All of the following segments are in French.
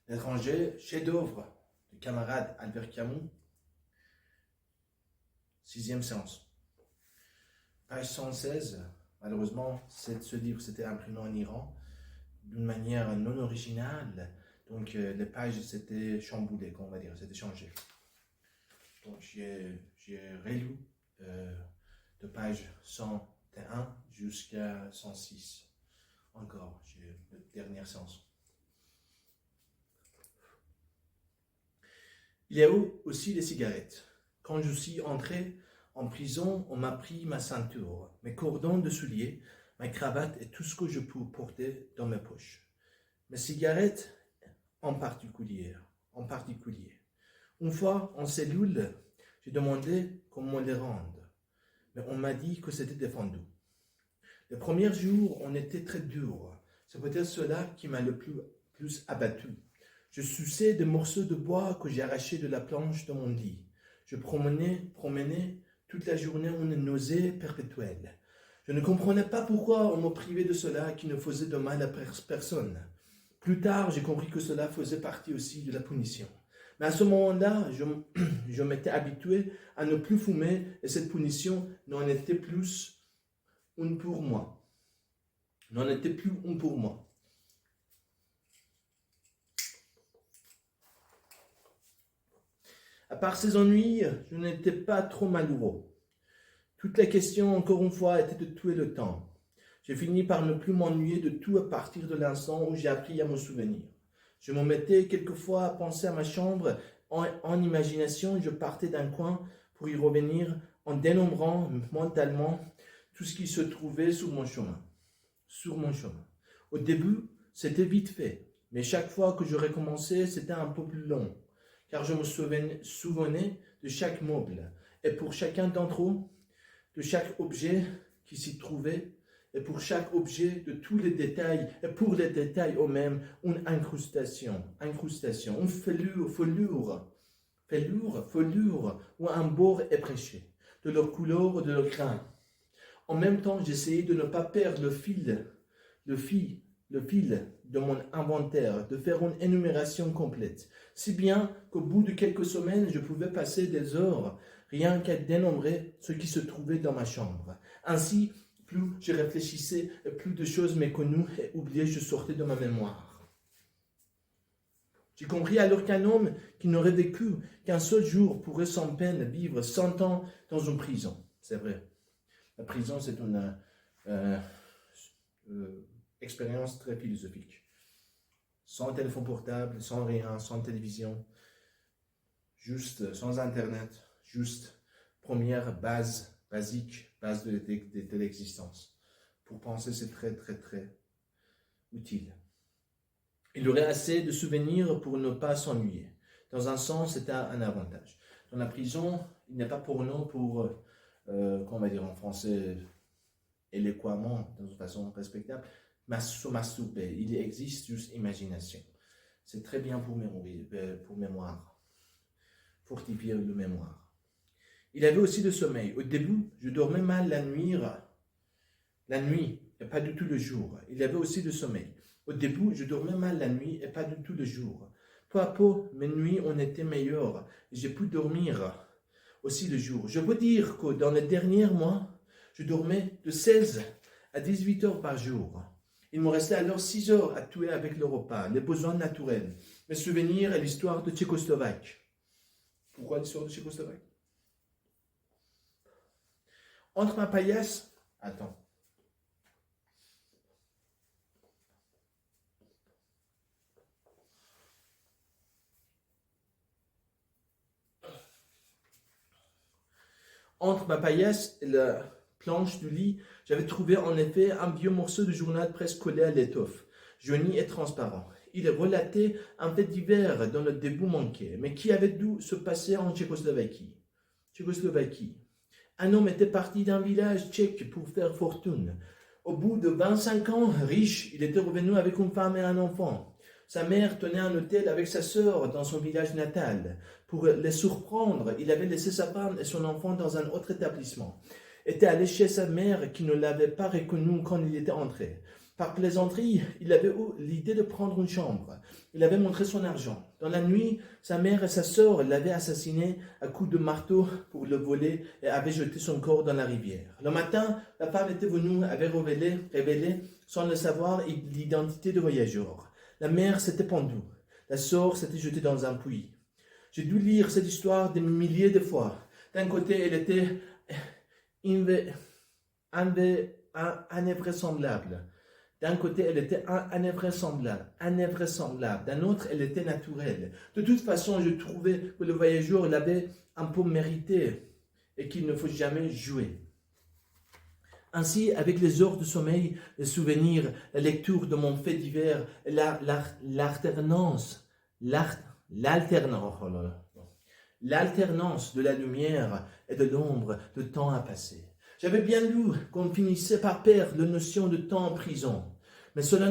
L'étranger, chef-d'œuvre du camarade Albert Camus, 6e séance. Page 116, malheureusement, ce livre s'était imprimé en Iran d'une manière non originale, donc les pages s'étaient chamboulées, on va dire, c'était changé. Donc j'ai relu de page 101 jusqu'à 106. Encore, j'ai la dernière séance. Il y a aussi les cigarettes. Quand je suis entré en prison, on m'a pris ma ceinture, mes cordons de souliers, ma cravate et tout ce que je pouvais porter dans mes poches. Mes cigarettes en particulier. Une fois en cellule, j'ai demandé comment les rendre, mais on m'a dit que c'était défendu. Les premiers jours, on était très durs. C'est peut-être cela qui m'a le plus abattu. Je suçais des morceaux de bois que j'ai arrachés de la planche de mon lit. Je promenais toute la journée une nausée perpétuelle. Je ne comprenais pas pourquoi on me privait de cela qui ne faisait de mal à personne. Plus tard, j'ai compris que cela faisait partie aussi de la punition. Mais à ce moment-là, je m'étais habitué à ne plus fumer et cette punition n'en était plus une pour moi. À part ces ennuis, je n'étais pas trop malheureux. Toute la question, encore une fois, était de tuer le temps. J'ai fini par ne plus m'ennuyer de tout à partir de l'instant où j'ai appris à me souvenir. Je me mettais quelquefois à penser à ma chambre en imagination. Je partais d'un coin pour y revenir en dénombrant mentalement tout ce qui se trouvait sur mon chemin. Au début, c'était vite fait, mais chaque fois que je recommençais, c'était un peu plus long, car je me souvenais de chaque meuble, et pour chacun d'entre eux, de chaque objet qui s'y trouvait, et pour chaque objet de tous les détails, et pour les détails eux-mêmes, une incrustation, une foulure, ou un bord éprêché, de leur couleur ou de leur grain. En même temps, j'essayais de ne pas perdre le fil de mon inventaire, de faire une énumération complète, si bien qu'au bout de quelques semaines, je pouvais passer des heures rien qu'à dénombrer ce qui se trouvait dans ma chambre. Ainsi, plus je réfléchissais, plus de choses méconnues et oubliées je sortais de ma mémoire. J'ai compris alors qu'un homme qui n'aurait vécu qu'un seul jour pourrait sans peine vivre 100 ans dans une prison. C'est vrai. La prison, c'est une expérience très philosophique. Sans téléphone portable, sans rien, sans télévision, juste sans Internet, juste première base de l'existence. Pour penser, c'est très, très, très utile. Il y aurait assez de souvenirs pour ne pas s'ennuyer. Dans un sens, c'est un avantage. Dans la prison, il n'est pas pour nous pour, qu'on va dire en français, éloquemment, d'une façon respectable, masturber. Il existe juste imagination. C'est très bien pour mémoire, fortifier le mémoire. Il avait aussi le sommeil. Au début, je dormais mal la nuit, et pas du tout le jour. Il avait aussi le sommeil. Au début, je dormais mal la nuit et pas du tout le jour. Peu à peu, mes nuits ont été meilleures et j'ai pu dormir aussi le jour. Je peux dire que dans les derniers mois, je dormais de 16 à 18 heures par jour. Il me restait alors 6 heures à tuer avec le repas, les besoins naturels, mes souvenirs et l'histoire de Tchécoslovaque. Pourquoi l'histoire de Tchécoslovaque? Entre ma paillasse... Attends. Entre ma paillasse et la planche du lit, j'avais trouvé en effet un vieux morceau de journal presque collé à l'étoffe, jauni et transparent. Il relatait un fait divers dont le début manquait, mais qui avait dû se passer en Tchécoslovaquie. Un homme était parti d'un village tchèque pour faire fortune. Au bout de 25 ans, riche, il était revenu avec une femme et un enfant. Sa mère tenait un hôtel avec sa sœur dans son village natal. Pour les surprendre, il avait laissé sa femme et son enfant dans un autre établissement. Était allé chez sa mère qui ne l'avait pas reconnu quand il était entré. Par plaisanterie, il avait eu l'idée de prendre une chambre. Il avait montré son argent. Dans la nuit, sa mère et sa sœur l'avaient assassiné à coups de marteau pour le voler et avaient jeté son corps dans la rivière. Le matin, la femme était venue, avait révélé sans le savoir, l'identité du voyageur. La mère s'était pendue. La sœur s'était jetée dans un puits. J'ai dû lire cette histoire des milliers de fois. D'un côté, elle était invraisemblable. D'un côté, elle était invraisemblable. D'un autre, elle était naturelle. De toute façon, je trouvais que le voyageur l'avait un peu mérité et qu'il ne faut jamais jouer. Ainsi, avec les heures de sommeil, les souvenirs, la lecture de mon fait divers, l'alternance de la lumière et de l'ombre, le temps a passé. J'avais bien lu qu'on finissait par perdre la notion de temps en prison, mais cela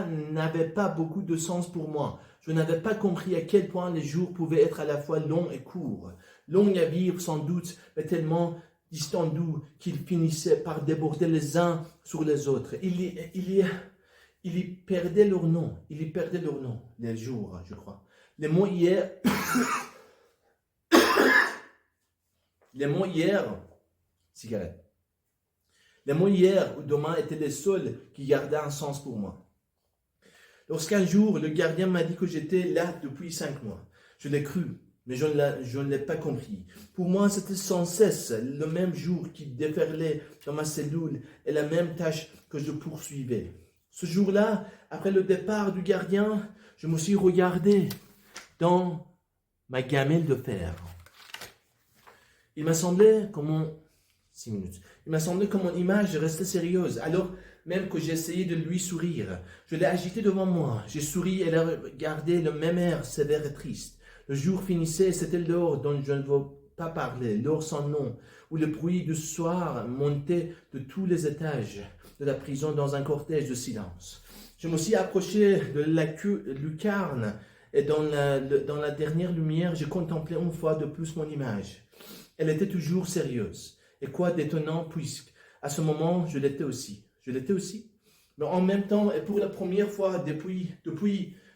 n'avait pas beaucoup de sens pour moi. Je n'avais pas compris à quel point les jours pouvaient être à la fois longs et courts. Longs à vivre sans doute, mais tellement distendus qu'ils finissaient par déborder les uns sur les autres. Ils y perdaient leur nom, les jours, je crois. Les mots hier, cigarette. Les mots hier ou demain étaient les seuls qui gardaient un sens pour moi. Lorsqu'un jour, le gardien m'a dit que j'étais là depuis 5 mois, je l'ai cru, mais je ne l'ai pas compris. Pour moi, c'était sans cesse le même jour qui déferlait dans ma cellule et la même tâche que je poursuivais. Ce jour-là, après le départ du gardien, je me suis regardé dans ma gamelle de fer. Il m'a semblé que mon image restait sérieuse, alors même que j'essayais de lui sourire. Je l'ai agité devant moi. J'ai souri et l'ai regardé le même air sévère et triste. Le jour finissait et c'était l'heure dont je ne veux pas parler, l'heure sans nom, où le bruit du soir montait de tous les étages de la prison dans un cortège de silence. Je me suis approché de la lucarne et dans la dernière lumière, j'ai contemplé une fois de plus mon image. Elle était toujours sérieuse. Et quoi d'étonnant, puisque à ce moment, je l'étais aussi. Mais en même temps, et pour la première fois depuis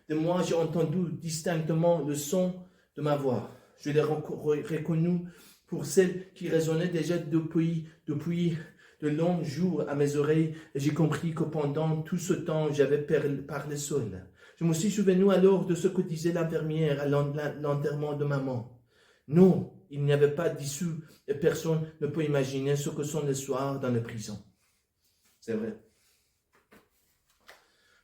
des mois, j'ai entendu distinctement le son de ma voix. Je l'ai reconnu pour celle qui résonnait déjà depuis de longs jours à mes oreilles, et j'ai compris que pendant tout ce temps, j'avais parlé seul. Je me suis souvenu alors de ce que disait l'infirmière à l'enterrement de maman. Non, il n'y avait pas d'issue et personne ne peut imaginer ce que sont les soirs dans les prisons. C'est vrai.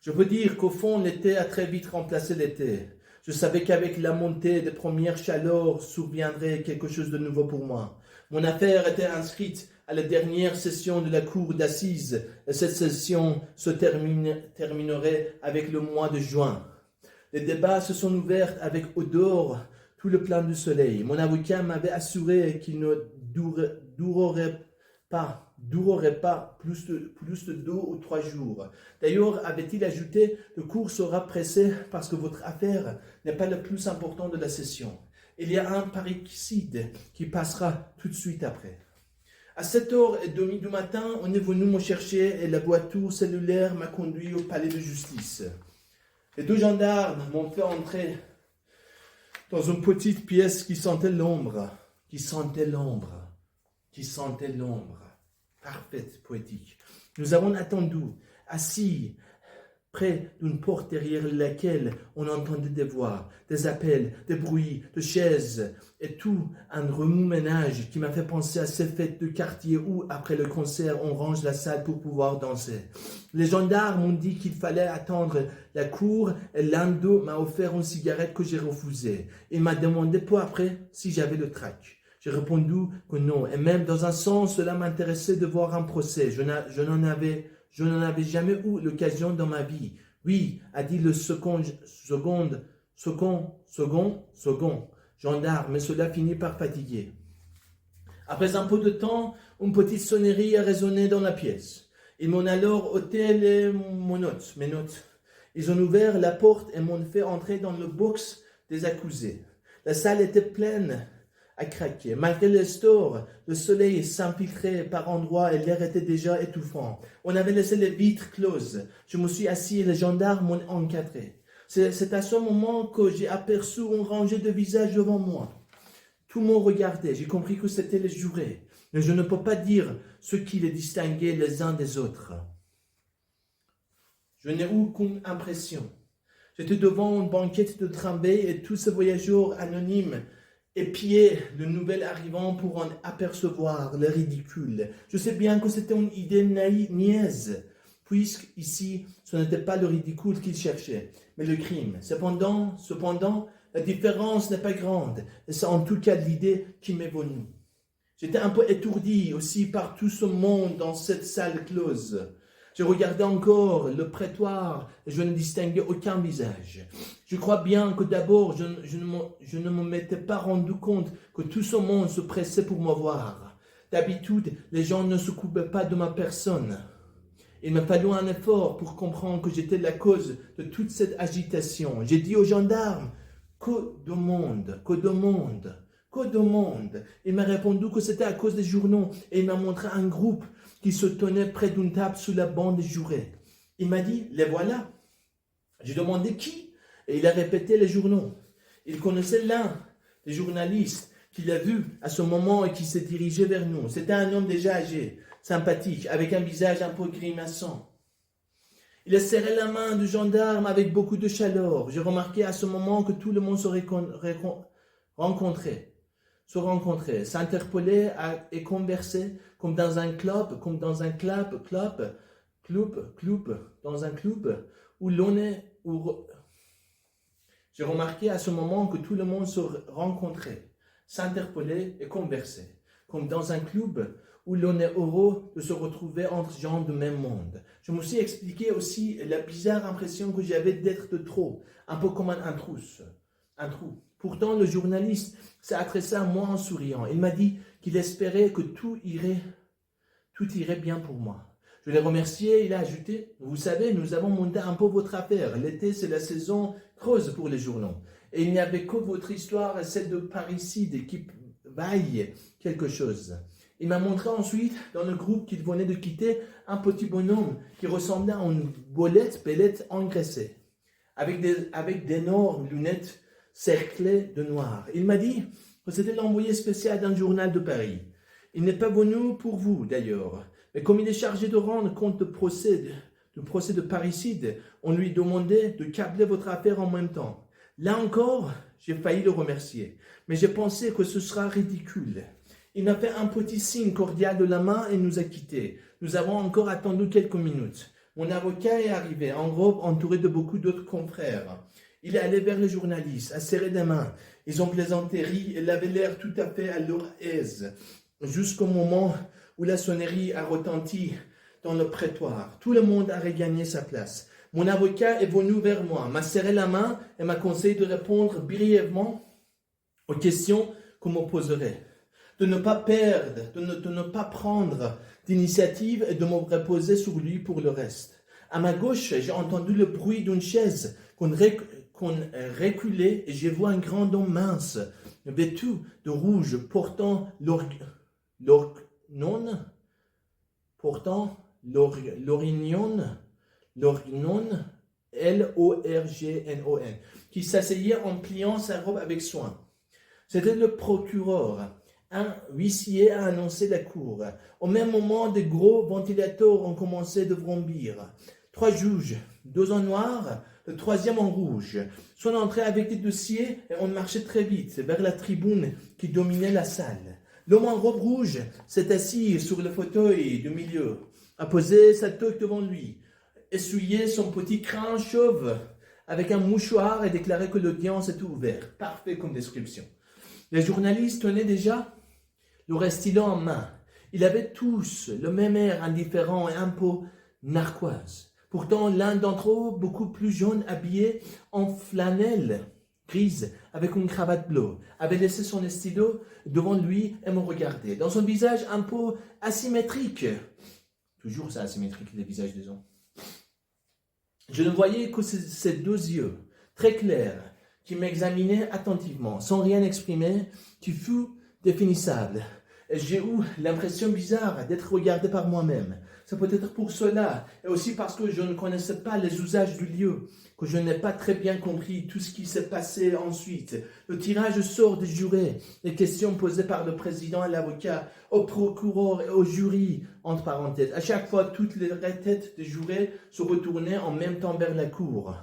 Je peux dire qu'au fond, l'été a très vite remplacé l'été. Je savais qu'avec la montée des premières chaleurs surviendrait quelque chose de nouveau pour moi. Mon affaire était inscrite à la dernière session de la cour d'assises et cette session se terminerait avec le mois de juin. Les débats se sont ouverts avec au dehors tout le plein du soleil. Mon avocat m'avait assuré qu'il ne durerait pas plus de 2 ou 3 jours. D'ailleurs, avait-il ajouté, le cours sera pressé parce que votre affaire n'est pas le plus important de la session. Il y a un parricide qui passera tout de suite après. À 7h30 du matin, on est venu me chercher et la voiture cellulaire m'a conduit au palais de justice. Les 2 gendarmes m'ont fait entrer dans une petite pièce qui sentait l'ombre. Parfaite, poétique. Nous avons attendu, assis, près d'une porte derrière laquelle on entendait des voix, des appels, des bruits, de chaises, et tout un remue-ménage qui m'a fait penser à ces fêtes de quartier où, après le concert, on range la salle pour pouvoir danser. Les gendarmes m'ont dit qu'il fallait attendre la cour et l'un d'eux m'a offert une cigarette que j'ai refusée. Il m'a demandé peu après si j'avais le trac. J'ai répondu que non, et même dans un sens, cela m'intéressait de voir un procès. Je n'en avais jamais eu l'occasion dans ma vie. Oui, a dit le second gendarme, mais cela finit par fatiguer. Après un peu de temps, une petite sonnerie a résonné dans la pièce. Ils m'ont alors ôté mes notes. Ils ont ouvert la porte et m'ont fait entrer dans le box des accusés. La salle était pleine a craqué. Malgré le store, le soleil s'infiltrait par endroits et l'air était déjà étouffant. On avait laissé les vitres closes. Je me suis assis et les gendarmes m'ont encadré. C'est à ce moment que j'ai aperçu une rangée de visages devant moi. Tout le monde regardait. J'ai compris que c'était les jurés. Mais je ne peux pas dire ce qui les distinguait les uns des autres. Je n'ai eu qu'une impression. J'étais devant une banquette de tramway et tous ces voyageurs anonymes épiaient le nouvel arrivant pour en apercevoir le ridicule. Je sais bien que c'était une idée niaise, puisque ici, ce n'était pas le ridicule qu'ils cherchaient, mais le crime. Cependant, la différence n'est pas grande, et c'est en tout cas l'idée qui m'est venue. J'étais un peu étourdi aussi par tout ce monde dans cette salle close. Je regardais encore le prétoire et je ne distinguais aucun visage. Je crois bien que d'abord, je ne me m'étais pas rendu compte que tout ce monde se pressait pour me voir. D'habitude, les gens ne se coupaient pas de ma personne. Il m'a fallu un effort pour comprendre que j'étais la cause de toute cette agitation. J'ai dit aux gendarmes, que de monde, que de monde, que de monde. Il m'a répondu que c'était à cause des journaux et il m'a montré un groupe qui se tenait près d'une table sous la bande des jurés. Il m'a dit, les voilà. J'ai demandé qui et il a répété les journaux. Il connaissait l'un des journalistes qu'il a vu à ce moment et qui s'est dirigé vers nous. C'était un homme déjà âgé, sympathique, avec un visage un peu grimaçant. Il a serré la main du gendarme avec beaucoup de chaleur. J'ai remarqué à ce moment que tout le monde se rencontrait, s'interpellait et conversait comme dans un club, dans un club où l'on est. J'ai remarqué à ce moment que tout le monde se rencontrait, s'interpellait et conversait, comme dans un club où l'on est heureux de se retrouver entre gens du même monde. Je me suis expliqué aussi la bizarre impression que j'avais d'être de trop, un peu comme un trou. Pourtant, le journaliste s'est adressé à moi en souriant. Il m'a dit qu'il espérait que tout irait bien pour moi. Je l'ai remercié, il a ajouté, « Vous savez, nous avons monté un peu votre affaire. L'été, c'est la saison creuse pour les journaux. Et il n'y avait que votre histoire et celle de parricide qui vaille quelque chose. » Il m'a montré ensuite, dans le groupe qu'il venait de quitter, un petit bonhomme qui ressemblait à une belette engraissée, avec d'énormes lunettes cerclées de noir. Il m'a dit que c'était l'envoyé spécial d'un journal de Paris. Il n'est pas venu pour vous, d'ailleurs. Mais comme il est chargé de rendre compte du procès de parricide, on lui demandait de câbler votre affaire en même temps. Là encore, j'ai failli le remercier. Mais j'ai pensé que ce sera ridicule. Il m'a fait un petit signe cordial de la main et nous a quittés. Nous avons encore attendu quelques minutes. Mon avocat est arrivé, en robe, entouré de beaucoup d'autres confrères. Il est allé vers les journalistes, a serré des mains. Ils ont plaisanté, ri et avaient l'air tout à fait à leur aise. Jusqu'au moment où la sonnerie a retenti dans le prétoire. Tout le monde a regagné sa place. Mon avocat est venu vers moi, m'a serré la main et m'a conseillé de répondre brièvement aux questions qu'on me poserait. De ne pas perdre, de ne pas prendre d'initiative et de me reposer sur lui pour le reste. À ma gauche, j'ai entendu le bruit d'une chaise qu'on reculait et j'ai vu un grand homme mince, vêtu de rouge, portant l'orignon, L-O-R-G-N-O-N, qui s'asseyait en pliant sa robe avec soin. C'était le procureur. Un huissier a annoncé la cour. Au même moment, de gros ventilateurs ont commencé de vrombir. 3 juges, 2 en noir, le 3e en rouge, sont entrés avec des dossiers et ont marché très vite vers la tribune qui dominait la salle. L'homme en robe rouge s'est assis sur le fauteuil du milieu, a posé sa toque devant lui, essuyé son petit crâne chauve avec un mouchoir et déclaré que l'audience était ouverte. Parfait comme description. Les journalistes tenaient déjà leur stylo en main. Ils avaient tous le même air indifférent et un peu narquoise. Pourtant, l'un d'entre eux, beaucoup plus jeune, habillé en flanelle grise, avec une cravate bleue, avait laissé son stylo devant lui et me regardait. Dans son visage un peu asymétrique, toujours ça asymétrique, les visages des hommes, je ne voyais que ces 2 yeux, très clairs, qui m'examinaient attentivement, sans rien exprimer, qui fut indéfinissable. Et j'ai eu l'impression bizarre d'être regardé par moi-même. C'est peut-être pour cela, et aussi parce que je ne connaissais pas les usages du lieu, que je n'ai pas très bien compris tout ce qui s'est passé ensuite. Le tirage au sort des jurés, les questions posées par le président à l'avocat, au procureur et au jury, entre parenthèses. À chaque fois, toutes les têtes des jurés se retournaient en même temps vers la cour.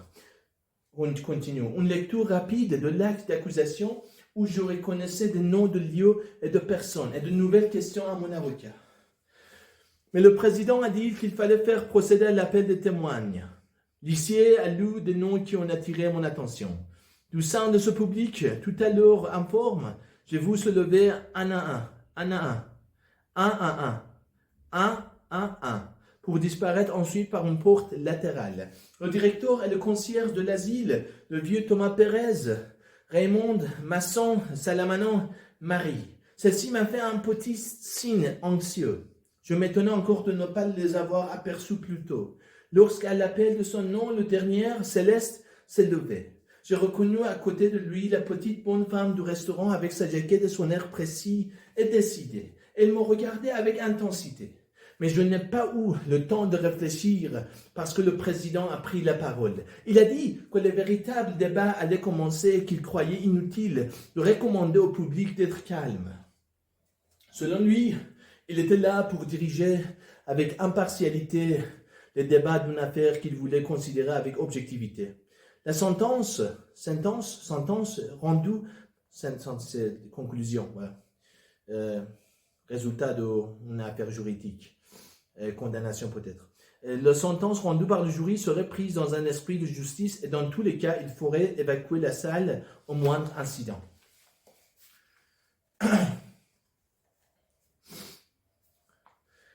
On continue. Une lecture rapide de l'acte d'accusation où je reconnaissais des noms de lieux et de personnes et de nouvelles questions à mon avocat. Mais le président a dit qu'il fallait faire procéder à l'appel des témoins. L'huissier a lu des noms qui ont attiré mon attention. Du sein de ce public, tout à l'heure informe, je vous se lever un à un, pour disparaître ensuite par une porte latérale. Le directeur et le concierge de l'asile, le vieux Thomas Pérez, Raymond, Masson, Salamanon, Marie. Celle-ci m'a fait un petit signe anxieux. Je m'étonnais encore de ne pas les avoir aperçus plus tôt. Lorsqu'à l'appel de son nom, le dernier, Céleste, s'est levé. J'ai reconnu à côté de lui la petite bonne femme du restaurant avec sa jaquette et son air précis et décidé. Elle me regardait avec intensité. Mais je n'ai pas eu le temps de réfléchir parce que le président a pris la parole. Il a dit que le véritable débat allait commencer et qu'il croyait inutile de recommander au public d'être calme. Selon lui, il était là pour diriger avec impartialité les débats d'une affaire qu'il voulait considérer avec objectivité. La sentence rendue, conclusion, résultat d'une affaire juridique. Condamnation peut-être. La sentence rendue par le jury serait prise dans un esprit de justice et dans tous les cas, il faudrait évacuer la salle au moindre incident.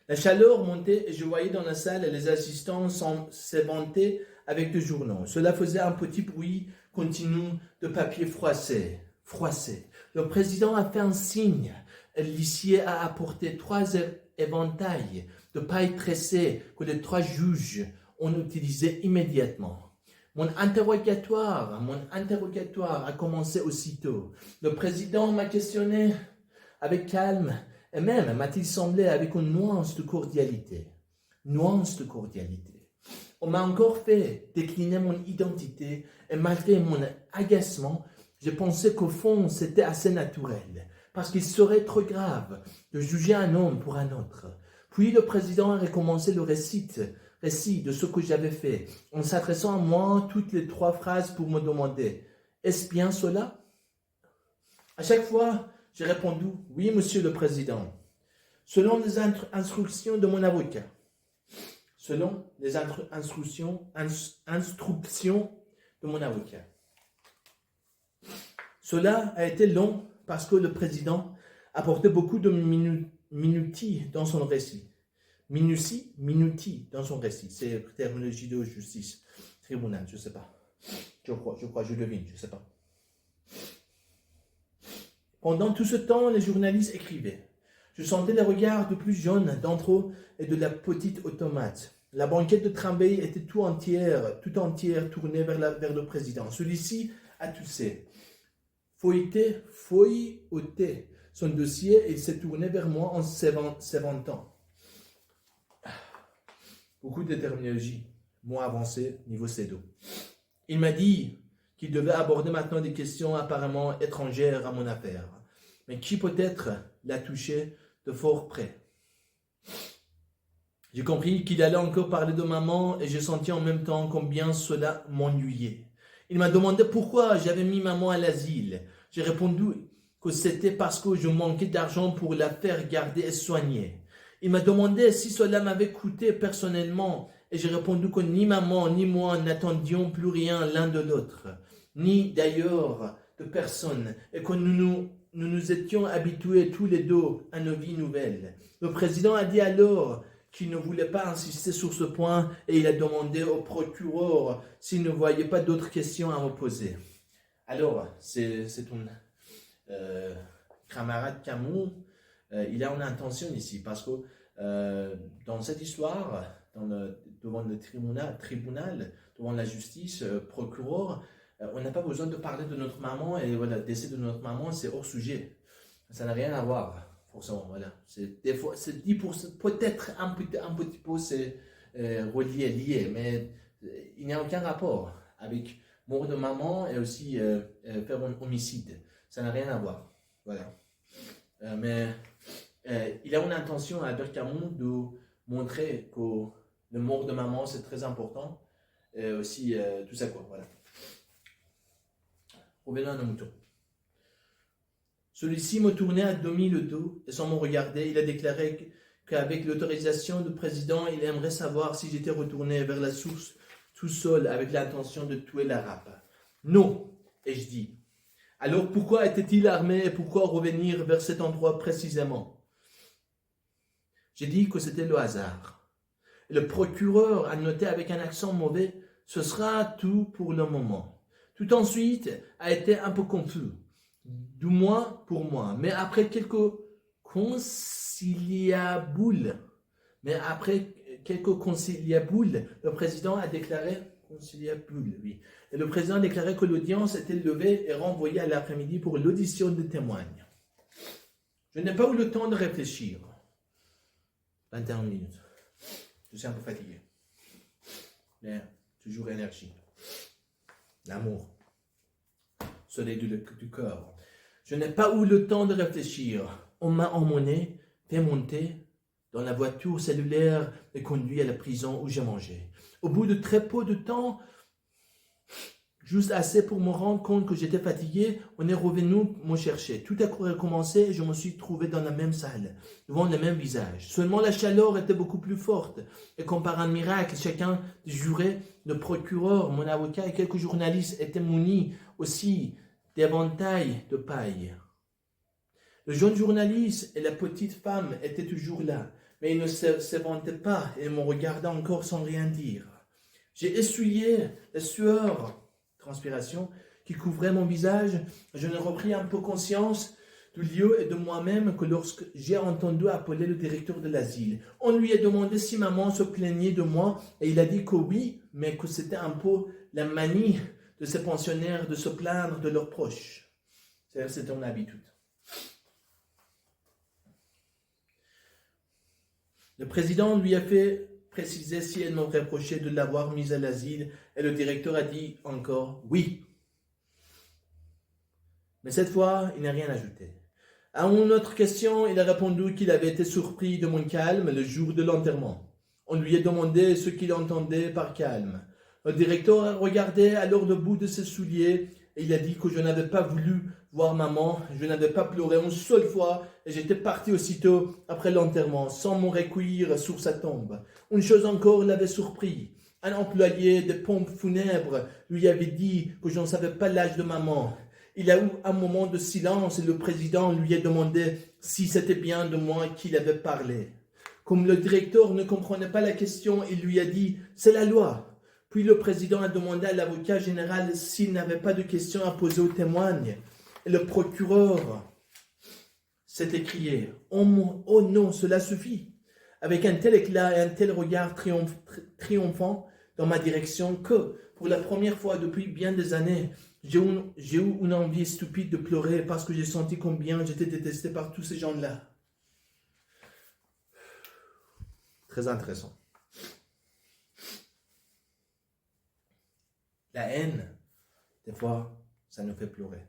La chaleur montait et je voyais dans la salle les assistants s'éventer avec des journaux. Cela faisait un petit bruit continu de papier froissé. Le président a fait un signe. L'huissier a apporté 3 éventails de paille tressée que les 3 juges ont utilisé immédiatement. Mon interrogatoire a commencé aussitôt. Le président m'a questionné avec calme et même m'a-t-il semblé avec une nuance de cordialité. On m'a encore fait décliner mon identité et malgré mon agacement, je pensais qu'au fond c'était assez naturel parce qu'il serait trop grave de juger un homme pour un autre. Puis le président a recommencé le récit de ce que j'avais fait, en s'adressant à moi toutes les 3 phrases pour me demander « Est-ce bien cela ?» À chaque fois, j'ai répondu « Oui, monsieur le président », selon les instructions de mon avocat. Selon les instructions de mon avocat. Cela a été long parce que le président apportait beaucoup de minutie dans son récit. Minutie dans son récit. C'est la terminologie de justice. Tribunal, je ne sais pas. Je devine, je ne sais pas. Pendant tout ce temps, les journalistes écrivaient. Je sentais les regards de plus jeunes d'entre eux et de la petite automate. La banquette de tramway était tout entière tournée vers le président. Celui-ci a toussé. Feuilleté son dossier et il s'est tourné vers moi en s'éventant. Beaucoup de terminologie, moins avancé, niveau C2. Il m'a dit qu'il devait aborder maintenant des questions apparemment étrangères à mon affaire, mais qui peut-être l'a touché de fort près. J'ai compris qu'il allait encore parler de maman et j'ai senti en même temps combien cela m'ennuyait. Il m'a demandé pourquoi j'avais mis maman à l'asile. J'ai répondu que c'était parce que je manquais d'argent pour la faire garder et soigner. Il m'a demandé si cela m'avait coûté personnellement et j'ai répondu que ni maman ni moi n'attendions plus rien l'un de l'autre, ni d'ailleurs de personne et que nous étions habitués tous les deux à nos vies nouvelles. Le président a dit alors qu'il ne voulait pas insister sur ce point et il a demandé au procureur s'il ne voyait pas d'autres questions à me poser. Alors, c'est un camarade Camus, il a une intention ici parce que dans cette histoire, devant le tribunal, devant la justice, procureur, on n'a pas besoin de parler de notre maman et voilà, décès de notre maman, c'est hors sujet. Ça n'a rien à voir, forcément, voilà. Des fois, c'est dit pour peut-être un petit peu c'est relié, lié, mais il n'y a aucun rapport avec mort de maman et aussi faire un homicide. Ça n'a rien à voir, voilà. Mais il a une intention, Albert Camus, de montrer que le mort de maman, c'est très important. Et aussi, tout ça, quoi, voilà. Revenons à nos moutons. Celui-ci me tournait à demi le dos et sans me regarder, il a déclaré qu'avec l'autorisation du président, il aimerait savoir si j'étais retourné vers la source tout seul avec l'intention de tuer l'arabe. Non, ai-je dit. Alors pourquoi était-il armé et pourquoi revenir vers cet endroit précisément? J'ai dit que c'était le hasard. Et le procureur a noté avec un accent mauvais, ce sera tout pour le moment. Tout ensuite a été un peu confus. Du moins pour moi, mais après quelques conciliabules, le président a déclaré oui. Et le président a déclaré que l'audience était levée et renvoyée à l'après-midi pour l'audition des témoins. Je n'ai pas eu le temps de réfléchir. 21 minutes. Je suis un peu fatigué. Mais toujours énergie. L'amour. Soleil du cœur. Je n'ai pas eu le temps de réfléchir. On m'a emmené, fait monter dans la voiture cellulaire et conduit à la prison où j'ai mangé. Au bout de très peu de temps, juste assez pour me rendre compte que j'étais fatigué, on est revenu me chercher. Tout a recommencé et je me suis trouvé dans la même salle, devant le même visage. Seulement la chaleur était beaucoup plus forte. Et comme par un miracle, chacun des jurés, le procureur, mon avocat et quelques journalistes étaient munis aussi d'éventails de paille. Le jeune journaliste et la petite femme étaient toujours là, mais ils ne s'éventaient pas et me regardaient encore sans rien dire. J'ai essuyé la sueur, transpiration, qui couvrait mon visage. Je ne repris un peu conscience du lieu et de moi-même que lorsque j'ai entendu appeler le directeur de l'asile. On lui a demandé si maman se plaignait de moi et il a dit que oui, mais que c'était un peu la manie de ces pensionnaires de se plaindre de leurs proches. C'était une habitude. Le président lui a fait préciser si elle me reprochait de l'avoir mise à l'asile et le directeur a dit encore oui. Mais cette fois, il n'a rien ajouté. À une autre question, il a répondu qu'il avait été surpris de mon calme le jour de l'enterrement. On lui a demandé ce qu'il entendait par calme. Le directeur a regardé alors le bout de ses souliers et il a dit que je n'avais pas voulu voir maman, je n'avais pas pleuré une seule fois et j'étais parti aussitôt après l'enterrement sans me recueillir sur sa tombe. Une chose encore l'avait surpris. Un employé des pompes funèbres lui avait dit que je ne savais pas l'âge de maman. Il y a eu un moment de silence et le président lui a demandé si c'était bien de moi qu'il avait parlé. Comme le directeur ne comprenait pas la question, il lui a dit « c'est la loi ». Puis le président a demandé à l'avocat général s'il n'avait pas de questions à poser aux témoins. Et le procureur s'est écrié « oh non, cela suffit !» avec un tel éclat et un tel regard triomphant dans ma direction que, pour la première fois depuis bien des années, j'ai eu une envie stupide de pleurer parce que j'ai senti combien j'étais détesté par tous ces gens-là. Très intéressant. La haine, des fois, ça nous fait pleurer.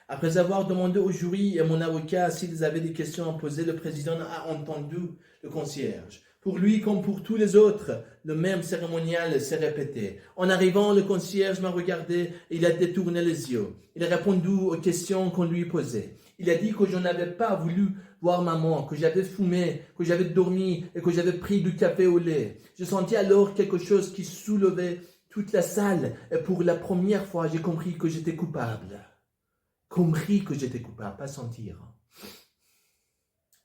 Après avoir demandé au jury et à mon avocat s'ils avaient des questions à poser, le président a entendu le concierge. Pour lui, comme pour tous les autres, le même cérémonial s'est répété. En arrivant, le concierge m'a regardé et il a détourné les yeux. Il a répondu aux questions qu'on lui posait. Il a dit que je n'avais pas voulu voir maman, que j'avais fumé, que j'avais dormi et que j'avais pris du café au lait. Je sentis alors quelque chose qui soulevait toute la salle et pour la première fois, j'ai compris que j'étais coupable. Compris que j'étais coupable, pas sentir.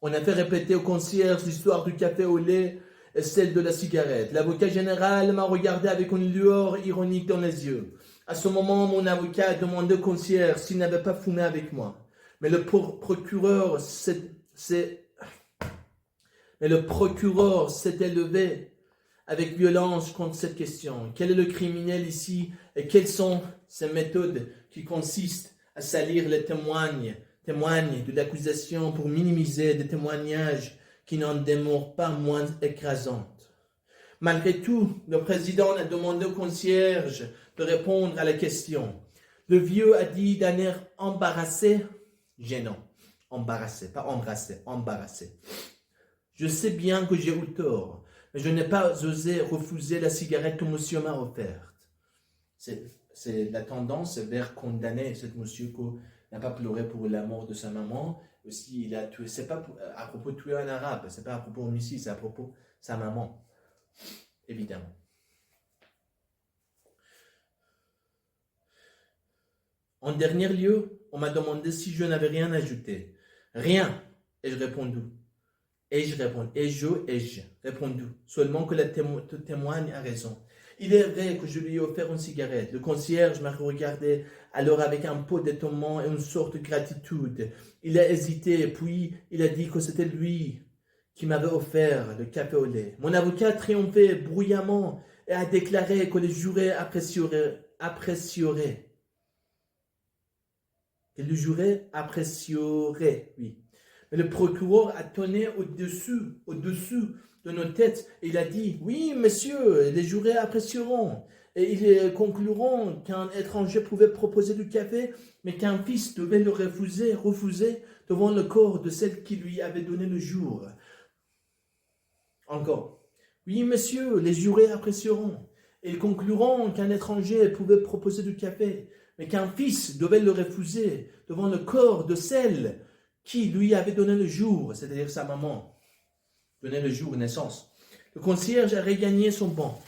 On a fait répéter au concierge l'histoire du café au lait et celle de la cigarette. L'avocat général m'a regardé avec une lueur ironique dans les yeux. À ce moment, mon avocat a demandé au concierge s'il n'avait pas fumé avec moi. Mais le procureur s'était levé avec violence contre cette question. Quel est le criminel ici et quelles sont ces méthodes qui consistent à salir les témoins témoigne de l'accusation pour minimiser des témoignages qui n'en demeurent pas moins écrasantes. Malgré tout, le président a demandé au concierge de répondre à la question. Le vieux a dit d'un air embarrassé, gênant, embarrassé, pas embrassé, embarrassé. Je sais bien que j'ai eu tort, mais je n'ai pas osé refuser la cigarette que monsieur m'a offerte. C'est la tendance vers condamner ce monsieur qui n'a pas pleuré pour la mort de sa maman. Aussi, il a tué, c'est pas à propos de tuer un arabe, c'est pas à propos de homicide, c'est à propos de sa maman, évidemment. En dernier lieu, on m'a demandé si je n'avais rien ajouté. Rien, ai-je répondu. Ai-je répondu. Seulement que le témoigne a raison. Il est vrai que je lui ai offert une cigarette. Le concierge m'a regardé alors avec un peu d'étonnement et une sorte de gratitude. Il a hésité, puis il a dit que c'était lui qui m'avait offert le café au lait. Mon avocat triomphait bruyamment et a déclaré que les jurés apprécieraient. Et le juré apprécierait, oui. Mais le procureur a tonné au-dessus de nos têtes. Et il a dit, oui, monsieur, les jurés apprécieront. Et ils concluront qu'un étranger pouvait proposer du café, mais qu'un fils devait le refuser devant le corps de celle qui lui avait donné le jour. Encore, oui, monsieur, les jurés apprécieront. Et ils concluront qu'un étranger pouvait proposer du café, mais qu'un fils devait le refuser devant le corps de celle qui lui avait donné le jour, c'est-à-dire sa maman, donné le jour de naissance. Le concierge a regagné son banc.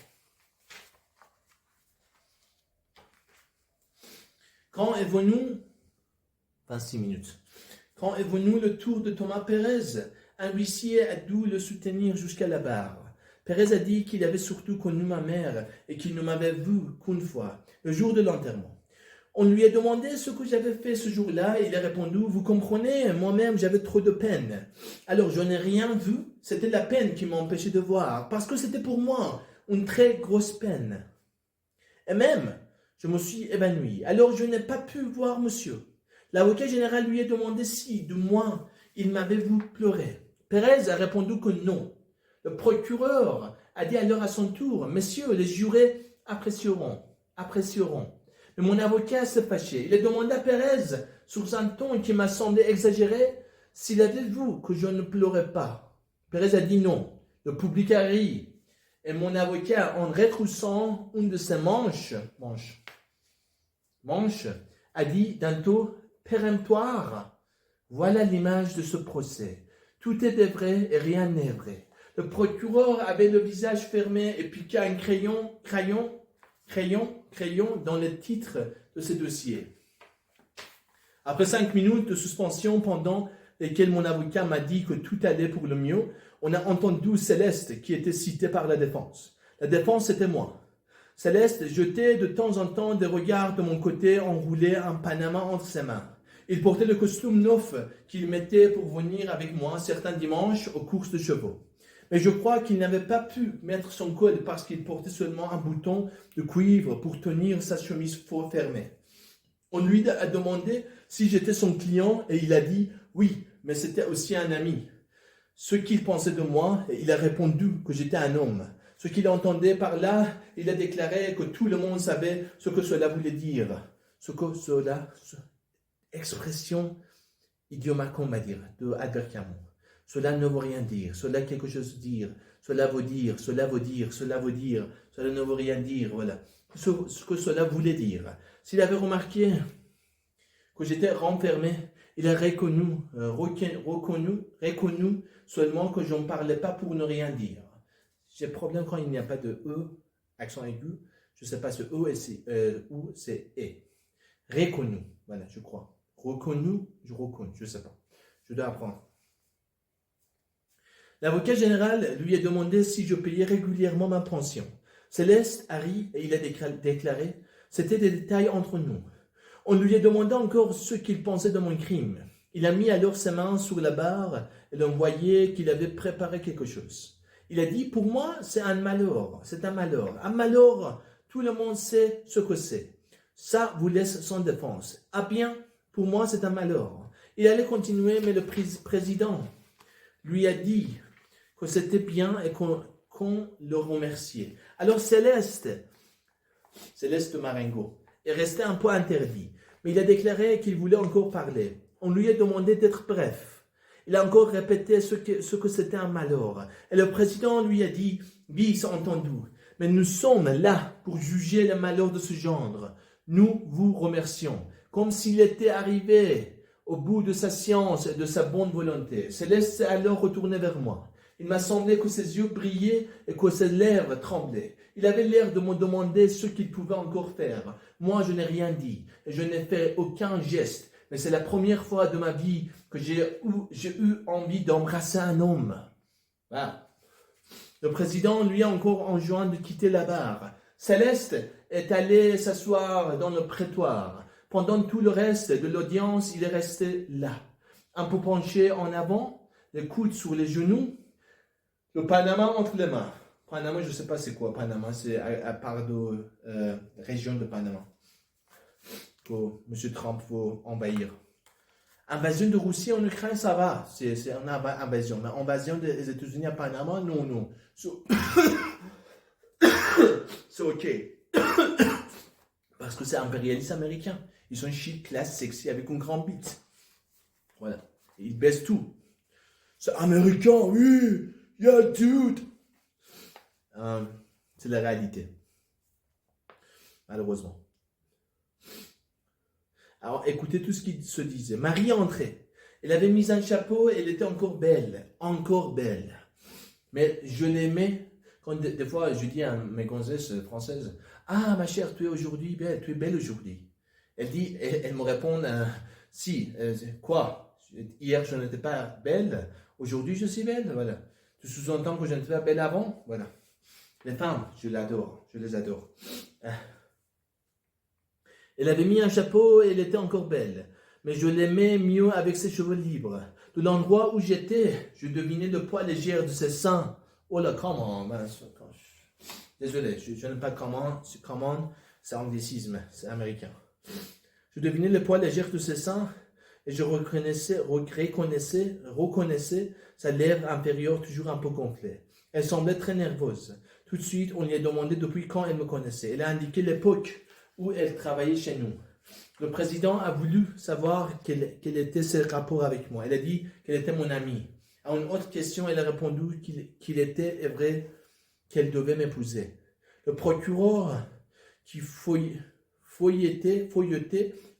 Quand est venu, 26 minutes, quand est venu le tour de Thomas Pérez, un huissier a dû le soutenir jusqu'à la barre. Pérez a dit qu'il avait surtout connu ma mère et qu'il ne m'avait vu qu'une fois, le jour de l'enterrement. On lui a demandé ce que j'avais fait ce jour-là et il a répondu, vous comprenez, moi-même j'avais trop de peine. Alors je n'ai rien vu, c'était la peine qui m'empêchait de voir, parce que c'était pour moi une très grosse peine. Et même, je me suis évanoui, alors je n'ai pas pu voir monsieur. L'avocat général lui a demandé si, du moins, il m'avait vu pleurer. Pérez a répondu que non. Le procureur a dit alors à son tour, messieurs, les jurés apprécieront. Mais mon avocat s'est fâché. Il a demandé à Pérez, sur un ton qui m'a semblé exagéré, s'il avait vu que je ne pleurais pas. Pérez a dit non. Le public a ri. Et mon avocat, en retroussant une de ses manches, a dit d'un ton péremptoire, voilà l'image de ce procès. Tout est vrai et rien n'est vrai. Le procureur avait le visage fermé et piqua un crayon dans le titre de ce dossier. Après 5 minutes de suspension pendant lesquelles mon avocat m'a dit que tout allait pour le mieux, on a entendu Céleste qui était citée par la défense. La défense, c'était moi. Céleste jetait de temps en temps des regards de mon côté, enroulé un panama entre ses mains. Il portait le costume neuf qu'il mettait pour venir avec moi certains dimanches aux courses de chevaux. Mais je crois qu'il n'avait pas pu mettre son col parce qu'il portait seulement un bouton de cuivre pour tenir sa chemise faux fermée. On lui a demandé si j'étais son client et il a dit oui, mais c'était aussi un ami. Ce qu'il pensait de moi, il a répondu que j'étais un homme. Ce qu'il entendait par là, il a déclaré que tout le monde savait ce que cela voulait dire. Expression idiomate, on va dire, de Albert Camus. Cela ne veut rien dire, cela quelque chose dire, cela veut dire, cela veut dire, cela veut dire, cela ne veut rien dire, voilà. Ce que cela voulait dire. S'il avait remarqué que j'étais renfermé, il a reconnu seulement que je ne parlais pas pour ne rien dire. J'ai problème quand il n'y a pas de E, accent aigu, je ne sais pas ce E et c'est ou c'est E. Reconnu, voilà, je crois. Reconnu, je reconnais, je ne sais pas. Je dois apprendre. L'avocat général lui a demandé si je payais régulièrement ma pension. Céleste a ri et il a déclaré « C'était des détails entre nous ». On lui a demandé encore ce qu'il pensait de mon crime. Il a mis alors ses mains sur la barre et l'on voyait qu'il avait préparé quelque chose. Il a dit « Pour moi, c'est un malheur, c'est un malheur. Un malheur, tout le monde sait ce que c'est. Ça vous laisse sans défense. Ah bien, pour moi, c'est un malheur. Il allait continuer, mais le président lui a dit que c'était bien et qu'on le remerciait. Alors Céleste Marengo, est resté un peu interdit, mais il a déclaré qu'il voulait encore parler. On lui a demandé d'être bref. Il a encore répété ce que c'était un malheur. Et le président lui a dit, « Oui, c'est entendu, mais nous sommes là pour juger le malheur de ce genre. Nous vous remercions. » Comme s'il était arrivé au bout de sa science et de sa bonne volonté. Céleste s'est alors retourné vers moi. Il m'a semblé que ses yeux brillaient et que ses lèvres tremblaient. Il avait l'air de me demander ce qu'il pouvait encore faire. Moi, je n'ai rien dit et je n'ai fait aucun geste. Mais c'est la première fois de ma vie que j'ai eu envie d'embrasser un homme. Voilà. Le président lui a encore enjoint de quitter la barre. Céleste est allé s'asseoir dans le prétoire. Pendant tout le reste de l'audience, il est resté là, un peu penché en avant, les coudes sur les genoux, le Panama entre les mains. Panama, je ne sais pas c'est quoi Panama, c'est à part de région de Panama que M. Trump veut envahir. Invasion de Russie en Ukraine, ça va, c'est une invasion. Mais invasion des États-Unis à Panama, non. C'est OK. Parce que c'est impérialiste américain. Ils sont chic, classe, sexy, avec une grande bite. Voilà. Ils baissent tout. C'est américain, oui. Yeah, dude. C'est la réalité. Malheureusement. Alors, écoutez tout ce qu'il se disait. Marie est entrée. Elle avait mis un chapeau et elle était encore belle. Encore belle. Mais je l'aimais. Quand des fois, je dis à mes gonzesses françaises, « Ah, ma chère, tu es aujourd'hui belle. Tu es belle aujourd'hui. » Elle me répond, si, quoi? Hier, je n'étais pas belle. Aujourd'hui, je suis belle. Voilà. Tu sous-entends que je n'étais pas belle avant? Voilà. Les femmes, je les adore. Elle avait mis un chapeau et elle était encore belle. Mais je l'aimais mieux avec ses cheveux libres. De l'endroit où j'étais, je devinais le poids léger de ses seins. Oh là, comment? Désolé, je n'aime pas comment, c'est anglicisme, c'est américain. Je devinais le poids léger de ses seins et je reconnaissais sa lèvre inférieure toujours un peu gonflée. Elle semblait très nerveuse. Tout de suite, on lui a demandé depuis quand elle me connaissait. Elle a indiqué l'époque où elle travaillait chez nous. Le président a voulu savoir quel était ses rapports avec moi. Elle a dit qu'elle était mon amie. À une autre question, elle a répondu qu'il était vrai qu'elle devait m'épouser. Le procureur qui feuilletait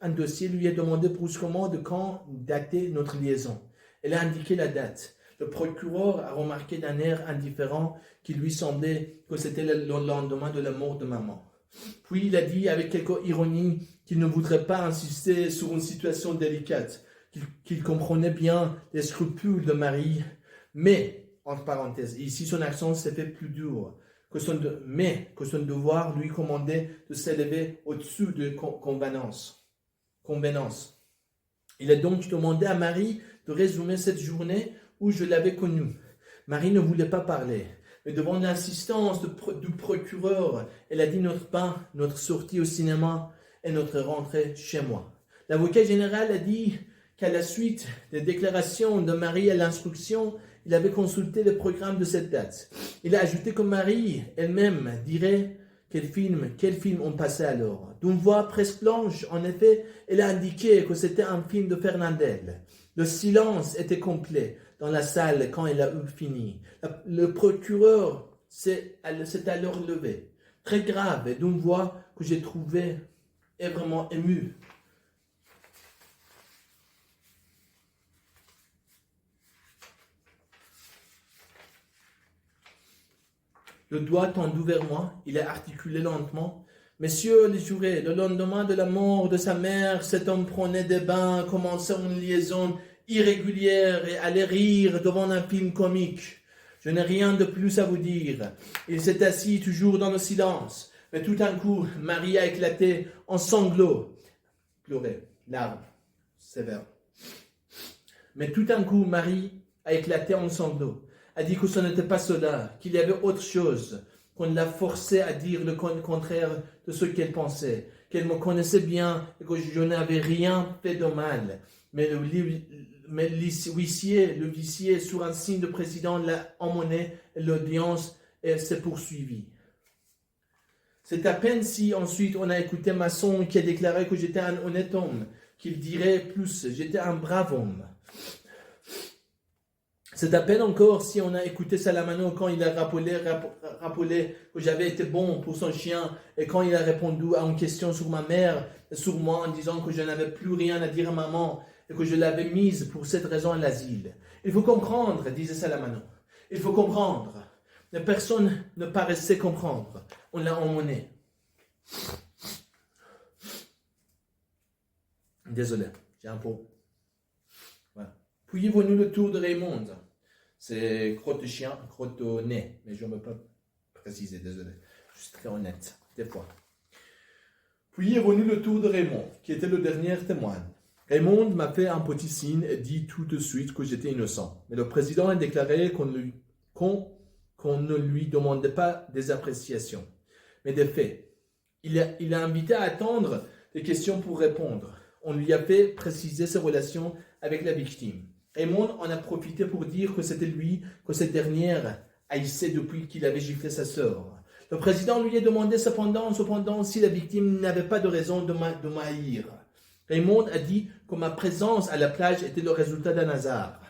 un dossier lui a demandé brusquement de quand datait notre liaison. Elle a indiqué la date. Le procureur a remarqué d'un air indifférent qu'il lui semblait que c'était le lendemain de la mort de maman. Puis il a dit avec quelque ironie qu'il ne voudrait pas insister sur une situation délicate, qu'il comprenait bien les scrupules de Marie, mais, entre parenthèses, ici son accent s'est fait plus dur, que son devoir lui commandait de s'élever au-dessus de convenance. Il a donc demandé à Marie de résumer cette journée où je l'avais connue. Marie ne voulait pas parler, mais devant l'insistance du procureur, elle a dit notre pain, notre sortie au cinéma et notre rentrée chez moi. L'avocat général a dit qu'à la suite des déclarations de Marie à l'instruction, il avait consulté le programme de cette date. Il a ajouté que Marie elle-même dirait quel film on passait alors. D'une voix presque blanche, en effet, elle a indiqué que c'était un film de Fernandel. Le silence était complet dans la salle quand elle a eu fini. Le procureur s'est alors levé, très grave et d'une voix que j'ai trouvée vraiment émue. Le doigt tendu vers moi, il a articulé lentement. « Messieurs les jurés, le lendemain de la mort de sa mère, cet homme prenait des bains, commençait une liaison irrégulière et allait rire devant un film comique. Je n'ai rien de plus à vous dire. Il s'est assis toujours dans le silence. Mais tout d'un coup, Marie a éclaté en sanglots. Pleurer, larmes, sévère. Mais tout d'un coup, Marie a éclaté en sanglots. A dit que ce n'était pas cela, qu'il y avait autre chose, qu'on l'a forçait à dire le contraire de ce qu'elle pensait, qu'elle me connaissait bien et que je n'avais rien fait de mal, mais le huissier, sur un signe de président, l'a emmené et l'audience s'est poursuivie. C'est à peine si ensuite on a écouté Masson qui a déclaré que j'étais un honnête homme, qu'il dirait plus, j'étais un brave homme. C'est à peine encore si on a écouté Salamano quand il a rappelé que j'avais été bon pour son chien et quand il a répondu à une question sur ma mère et sur moi en disant que je n'avais plus rien à dire à maman et que je l'avais mise pour cette raison à l'asile. Il faut comprendre, disait Salamano. Il faut comprendre. Mais personne ne paraissait comprendre. On l'a emmené. Désolé, j'ai un peu. Voilà. Puis est venu le tour de Raymond. C'est crotte de chien, crotte au nez. Mais je ne veux pas préciser, désolé. Je suis très honnête, des fois. Puis est venu le tour de Raymond, qui était le dernier témoin. Raymond m'a fait un petit signe et dit tout de suite que j'étais innocent. Mais le président a déclaré qu'on ne lui demandait pas des appréciations, mais des faits. Il a invité à attendre des questions pour répondre. On lui a fait préciser ses relations avec la victime. Raymond en a profité pour dire que c'était lui que cette dernière haïssait depuis qu'il avait giflé sa sœur. Le président lui a demandé cependant si la victime n'avait pas de raison de m'haïr. Raymond a dit que ma présence à la plage était le résultat d'un hasard.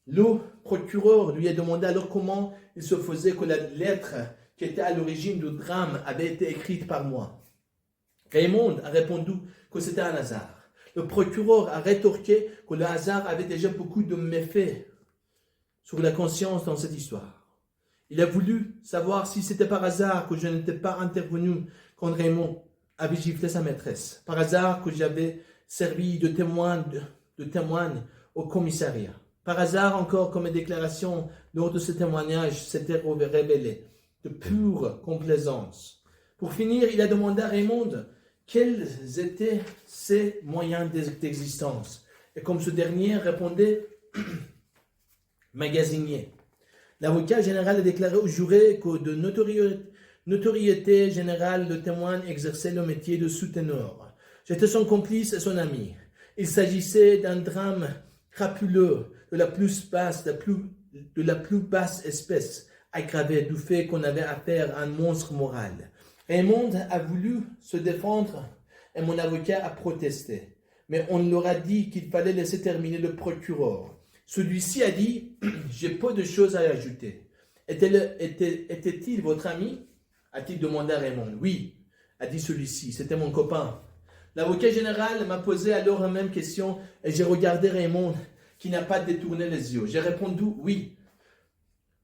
Le procureur lui a demandé alors comment il se faisait que la lettre qui était à l'origine du drame avait été écrite par moi. Raymond a répondu que c'était un hasard. Le procureur a rétorqué que le hasard avait déjà beaucoup de méfaits sur la conscience dans cette histoire. Il a voulu savoir si c'était par hasard que je n'étais pas intervenu quand Raymond avait giflé sa maîtresse. Par hasard que j'avais servi de témoin au commissariat. Par hasard encore que mes déclarations lors de ce témoignage s'étaient révélées de pure complaisance. Pour finir, il a demandé à Raymond quels étaient ses moyens d'existence. Et comme ce dernier répondait, magasinier. L'avocat général a déclaré au juré que de notoriété générale, le témoin exerçait le métier de sous-ténor. J'étais son complice et son ami. Il s'agissait d'un drame crapuleux de la plus basse espèce, aggravé du fait qu'on avait affaire à un monstre moral. Raymond a voulu se défendre et mon avocat a protesté. Mais on leur a dit qu'il fallait laisser terminer le procureur. Celui-ci a dit « J'ai peu de choses à ajouter. » Était-il votre ami ? A-t-il demandé à Raymond. « Oui, a dit celui-ci, c'était mon copain. » L'avocat général m'a posé alors la même question et j'ai regardé Raymond qui n'a pas détourné les yeux. J'ai répondu « Oui. »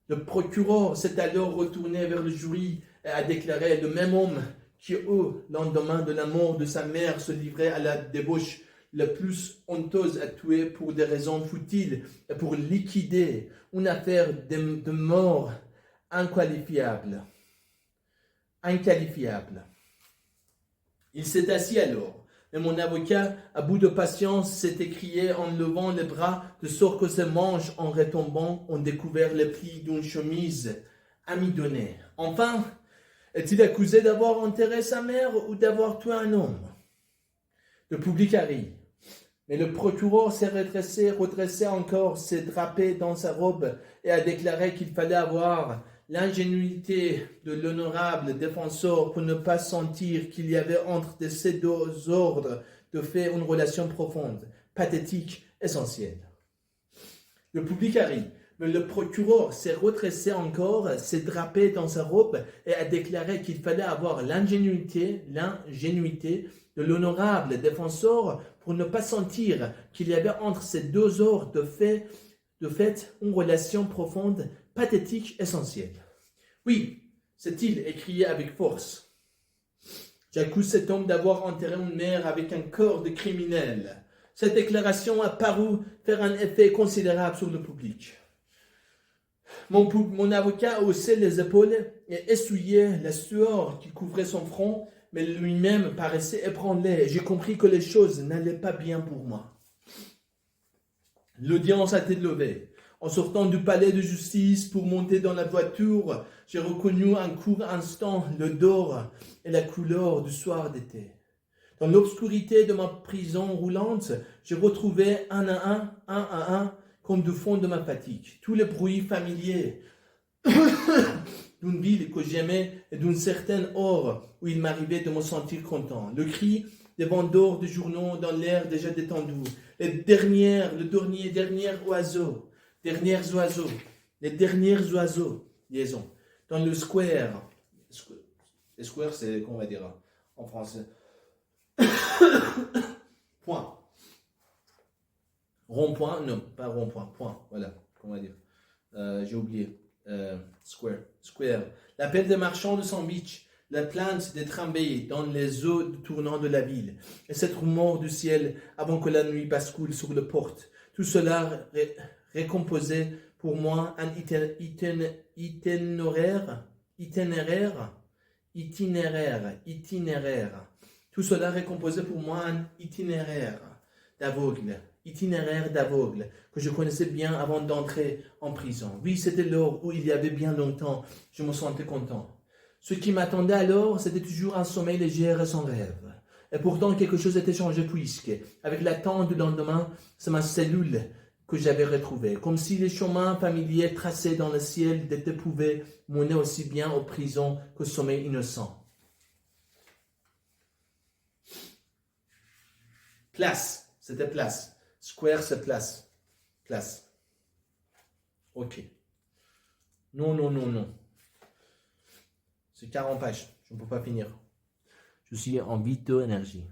Le procureur s'est alors retourné vers le jury et a déclaré « Le même homme qui, au lendemain de la mort de sa mère, se livrait à la débauche la plus honteuse à tuer pour des raisons futiles et pour liquider une affaire de mort inqualifiable. Il s'est assis alors, mais mon avocat, à bout de patience, s'est écrié en levant les bras, de sorte que ses manches, en retombant, ont découvert les plis d'une chemise amidonnée. Enfin, est-il accusé d'avoir enterré sa mère ou d'avoir tué un homme ? Le public a ri. Mais le procureur s'est redressé encore, s'est drapé dans sa robe et a déclaré qu'il fallait avoir l'ingénuité de l'honorable défenseur pour ne pas sentir qu'il y avait entre ces deux ordres de fait une relation profonde, pathétique, essentielle. Le public a ri, mais le procureur s'est redressé encore, s'est drapé dans sa robe et a déclaré qu'il fallait avoir l'ingénuité de l'honorable défenseur pour ne pas sentir qu'il y avait entre ces deux ordres de fait une relation profonde, pathétique, essentielle. Oui, s'est-il écrié avec force. J'accuse cet homme d'avoir enterré une mère avec un corps de criminel. Cette déclaration a paru faire un effet considérable sur le public. Mon avocat haussait les épaules et essuyait la sueur qui couvrait son front, mais lui-même paraissait ébranlé. J'ai compris que les choses n'allaient pas bien pour moi. L'audience a été levée. En sortant du palais de justice pour monter dans la voiture, j'ai reconnu un court instant l'odeur et la couleur du soir d'été. Dans l'obscurité de ma prison roulante, je retrouvais un à un, comme du fond de ma fatigue, tous les bruits familiers d'une ville que j'aimais et d'une certaine heure où il m'arrivait de me sentir content. Le cri des vendeurs de journaux dans l'air déjà détendu, les derniers oiseaux, liaison, dans le square. Le square, c'est, comment on va dire en français, point. Rond-point, non, pas rond-point, point, voilà, comment on va dire. J'ai oublié. Square. L'appel des marchands de sandwich, la plainte des tramways dans les eaux tournants de la ville, et cette rumeur du ciel avant que la nuit bascule sur les portes. Tout cela récomposait pour moi un itinéraire. Tout cela récomposait pour moi un itinéraire d'aveugle que je connaissais bien avant d'entrer en prison. Oui, c'était l'heure où il y avait bien longtemps, je me sentais content. Ce qui m'attendait alors, c'était toujours un sommeil léger et sans rêve. Et pourtant, quelque chose était changé puisque, avec l'attente du lendemain, c'est ma cellule que j'avais retrouvée. Comme si les chemins familiers tracés dans le ciel d'été pouvaient mener aussi bien aux prisons qu'au sommeil innocent. Place, c'était place. Square, c'est place. Place. Ok. Non. C'est 40 pages. Je ne peux pas finir. Je suis en vito-énergie.